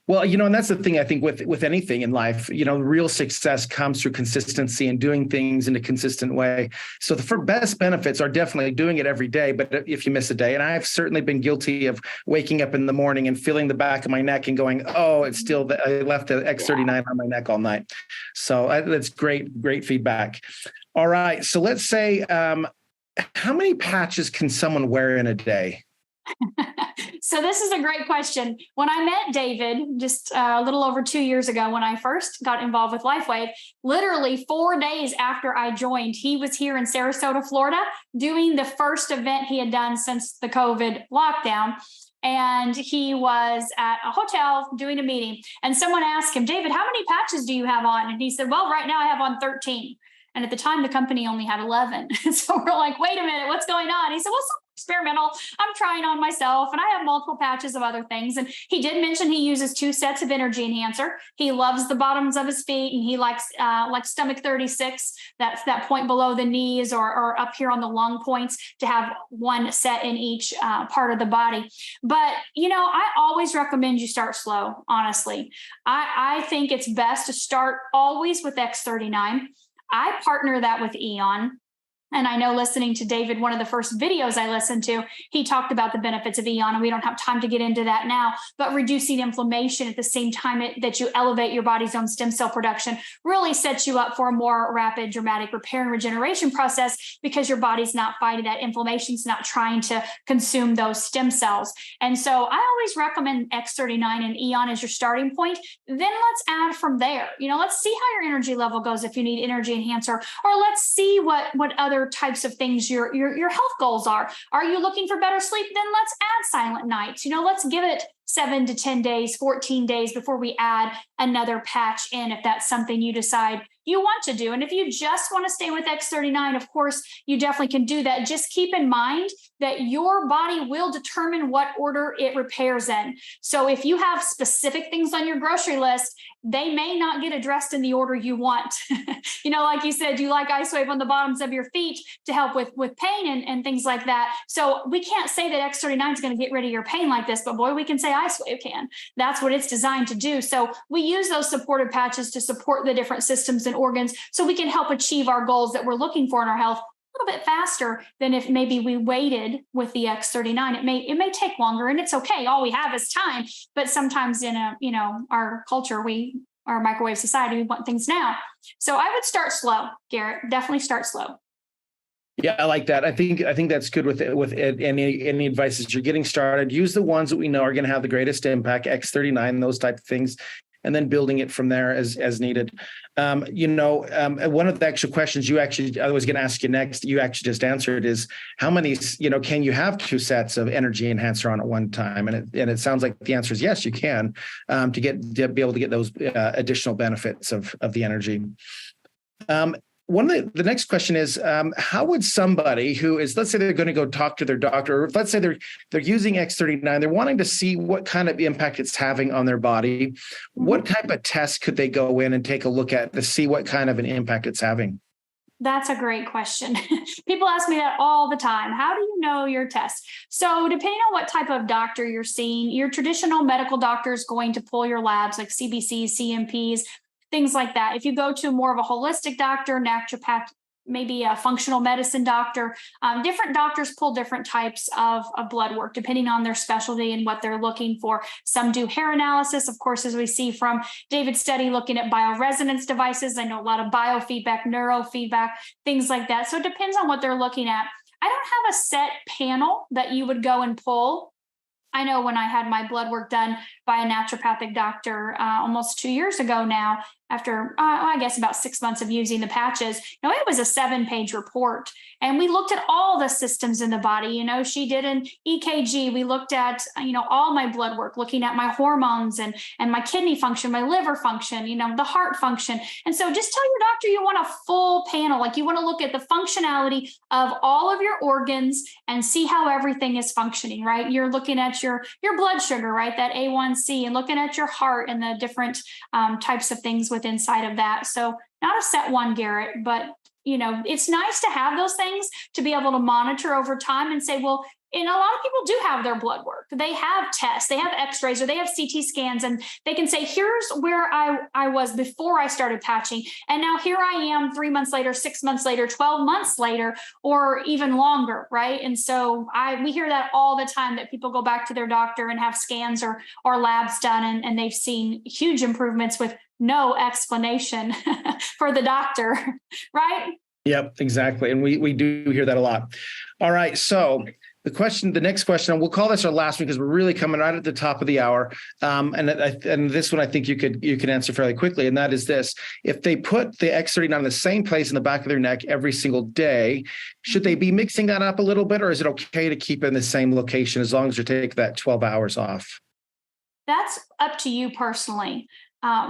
Well, and that's the thing, I think, with anything in life, real success comes through consistency and doing things in a consistent way. So the best benefits are definitely doing it every day. But if you miss a day, and I've certainly been guilty of waking up in the morning and feeling the back of my neck and going, oh, it's still, I left the X39 on my neck all night. So that's great feedback. All right. So let's say, how many patches can someone wear in a day? So this is a great question. When I met David just a little over 2 years ago, when I first got involved with LifeWave, literally 4 days after I joined, he was here in Sarasota, Florida, doing the first event he had done since the COVID lockdown. And he was at a hotel doing a meeting. And someone asked him, David, how many patches do you have on? And he said, well, right now I have on 13. And at the time, the company only had 11. So we're like, wait a minute, what's going on? He said, well, experimental. I'm trying on myself, and I have multiple patches of other things. And he did mention he uses 2 sets of energy enhancer. He loves the bottoms of his feet, and he likes like stomach 36. That's that point below the knees or up here on the lung points, to have 1 set in each part of the body. But, I always recommend you start slow, honestly. I think it's best to start always with X39. I partner that with Eon. And I know, listening to David, one of the first videos I listened to, he talked about the benefits of Eon, and we don't have time to get into that now, but reducing inflammation at the same time that you elevate your body's own stem cell production really sets you up for a more rapid, dramatic repair and regeneration process, because your body's not fighting that. Inflammation's not trying to consume those stem cells. And so I always recommend X39 and Eon as your starting point. Then let's add from there. Let's see how your energy level goes if you need energy enhancer, or let's see what other types of things your health goals are. Are you looking for better sleep? Then let's add silent nights. Let's give it 7 to 10 days, 14 days before we add another patch in, if that's something you decide you want to do. And if you just want to stay with X39, of course, you definitely can do that. Just keep in mind that your body will determine what order it repairs in. So if you have specific things on your grocery list, they may not get addressed in the order you want. Like you said, you like IceWave on the bottoms of your feet to help with pain and things like that. So we can't say that X39 is going to get rid of your pain like this, but boy, we can say IceWave can. That's what it's designed to do. So we use those supportive patches to support the different systems and organs, so we can help achieve our goals that we're looking for in our health a little bit faster than if maybe we waited with the X39. It may take longer, and it's okay. All we have is time. But sometimes in our culture, our microwave society, we want things now. So I would start slow, Garrett. Definitely start slow. Yeah, I like that. I think that's good with any advice as you're getting started. Use the ones that we know are going to have the greatest impact, X39, those type of things. and then building it from there as needed. One of the actual questions I was going to ask you next, you actually just answered, is how many, can you have 2 sets of energy enhancer on at one time? And it sounds like the answer is yes, you can, to be able to get those additional benefits of the energy. The next question is, how would somebody who is, let's say they're going to go talk to their doctor, or let's say they're using X39, they're wanting to see what kind of impact it's having on their body. What type of test could they go in and take a look at to see what kind of an impact it's having? That's a great question. People ask me that all the time. How do you know your test? So depending on what type of doctor you're seeing, your traditional medical doctor is going to pull your labs like CBCs, CMPs, things like that. If you go to more of a holistic doctor, naturopath, maybe a functional medicine doctor, different doctors pull different types of blood work depending on their specialty and what they're looking for. Some do hair analysis, of course, as we see from David's study, looking at bioresonance devices. I know a lot of biofeedback, neurofeedback, things like that. So it depends on what they're looking at. I don't have a set panel that you would go and pull. I know when I had my blood work done by a naturopathic doctor almost 2 years ago now, after I guess about 6 months of using the patches, it was a 7-page report. And we looked at all the systems in the body. She did an EKG. We looked at, all my blood work, looking at my hormones and my kidney function, my liver function, the heart function. And so just tell your doctor you want a full panel. Like you want to look at the functionality of all of your organs and see how everything is functioning, right? You're looking at your blood sugar, right? That A1C, and looking at your heart and the different types of things with inside of that. So not a set one, Garrett, but it's nice to have those things to be able to monitor over time and say, well, and a lot of people do have their blood work. They have tests, they have x-rays, or they have CT scans, and they can say, here's where I was before I started patching. And now here I am 3 months later, 6 months later, 12 months later, or even longer, right? And so we hear that all the time, that people go back to their doctor and have scans or labs done, and they've seen huge improvements with no explanation for the doctor, right? Yep, exactly. And we do hear that a lot. All right. So the next question, and we'll call this our last one because we're really coming right at the top of the hour. And this one, I think you could answer fairly quickly. And that is this: if they put the X39 in the same place in the back of their neck every single day, should they be mixing that up a little bit, or is it okay to keep it in the same location as long as you take that 12 hours off? That's up to you personally.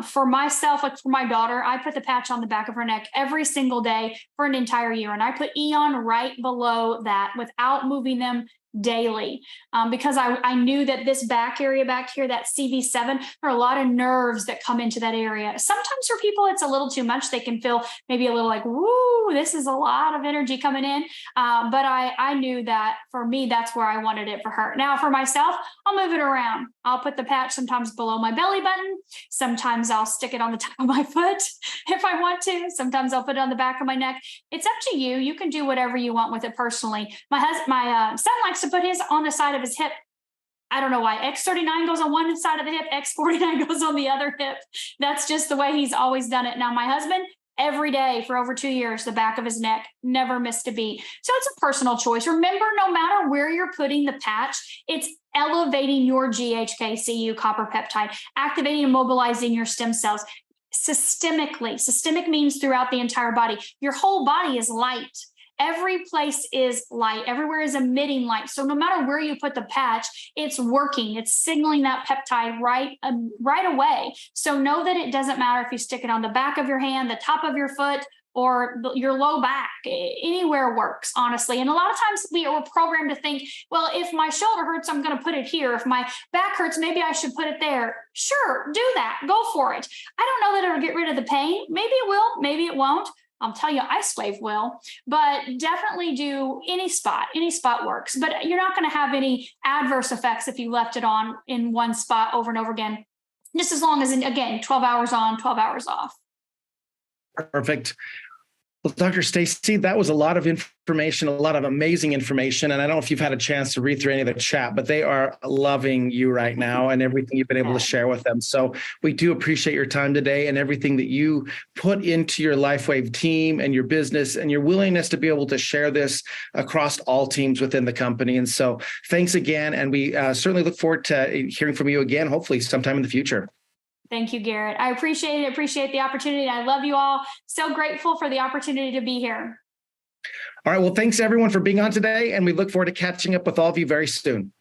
For myself, like for my daughter, I put the patch on the back of her neck every single day for an entire year. And I put Eon right below that without moving them daily, because I knew that this back area back here, that CV7, there are a lot of nerves that come into that area. Sometimes for people, it's a little too much. They can feel maybe a little like, woo, this is a lot of energy coming in. But I knew that for me, that's where I wanted it for her. Now for myself, I'll move it around. I'll put the patch sometimes below my belly button. Sometimes I'll stick it on the top of my foot if I want to. Sometimes I'll put it on the back of my neck. It's up to you. You can do whatever you want with it personally. My son likes to put his on the side of his hip. I don't know why. X39 goes on one side of the hip, X49 goes on the other hip. That's just the way he's always done it. Now, my husband, every day for over 2 years, the back of his neck, never missed a beat. So it's a personal choice. Remember, no matter where you're putting the patch, it's elevating your GHK-Cu copper peptide, activating and mobilizing your stem cells systemically. Systemic means throughout the entire body. Your whole body is light. Every place is light. Everywhere is emitting light. So no matter where you put the patch, it's working. It's signaling that peptide right away. So know that it doesn't matter if you stick it on the back of your hand, the top of your foot, or your low back. Anywhere works, honestly. And a lot of times we are programmed to think, well, if my shoulder hurts, I'm going to put it here. If my back hurts, maybe I should put it there. Sure, do that. Go for it. I don't know that it'll get rid of the pain. Maybe it will, maybe it won't. I'll tell you, LifeWave will, but definitely do any spot. Any spot works, but you're not going to have any adverse effects if you left it on in one spot over and over again, just as long as, again, 12 hours on, 12 hours off. Perfect. Well, Dr. Staci, that was a lot of information, a lot of amazing information. And I don't know if you've had a chance to read through any of the chat, but they are loving you right now and everything you've been able to share with them. So we do appreciate your time today and everything that you put into your LifeWave team and your business and your willingness to be able to share this across all teams within the company. And so thanks again. And we certainly look forward to hearing from you again, hopefully sometime in the future. Thank you, Garrett. I appreciate it. Appreciate the opportunity. I love you all. So grateful for the opportunity to be here. All right. Well, thanks everyone for being on today, and we look forward to catching up with all of you very soon.